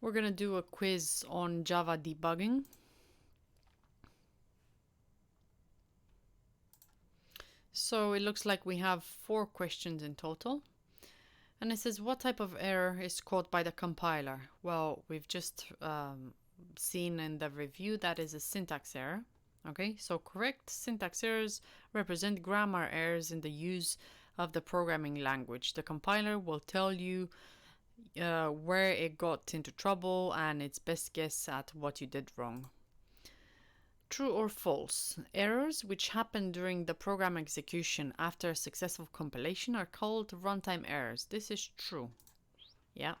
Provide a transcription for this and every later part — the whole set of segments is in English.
We're going to do a quiz on Java debugging. So it looks like we have 4 questions in total. And it says, what type of error is caught by the compiler? Well, we've just seen in the review that is a syntax error. Okay, so correct syntax errors represent grammar errors in the use of the programming language. The compiler will tell you where it got into trouble and its best guess at what you did wrong. True or false? Errors which happen during the program execution after a successful compilation are called runtime errors. This is true. Yeah.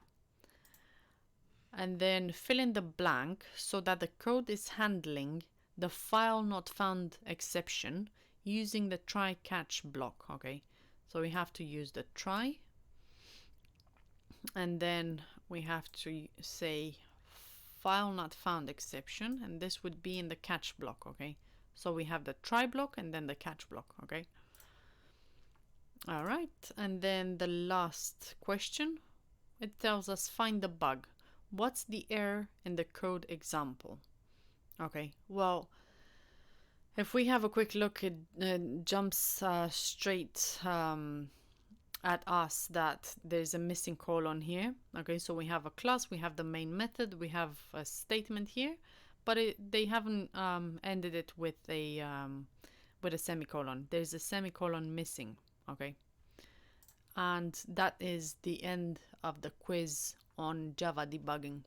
And then fill in the blank so that the code is handling the file not found exception using the try catch block. Okay, so we have to use the try, and then we have to say file not found exception, and this would be in the catch block. Okay, so we have the try block and then the catch block. Okay, all right, and then the last question, it tells us find the bug. What's the error in the code example? Okay, well, if we have a quick look, it jumps straight at us that there's a missing colon here. Okay, so we have a class, we have the main method, we have a statement here, but they haven't ended it with a semicolon. There's a semicolon missing. Okay, and that is the end of the quiz on Java debugging.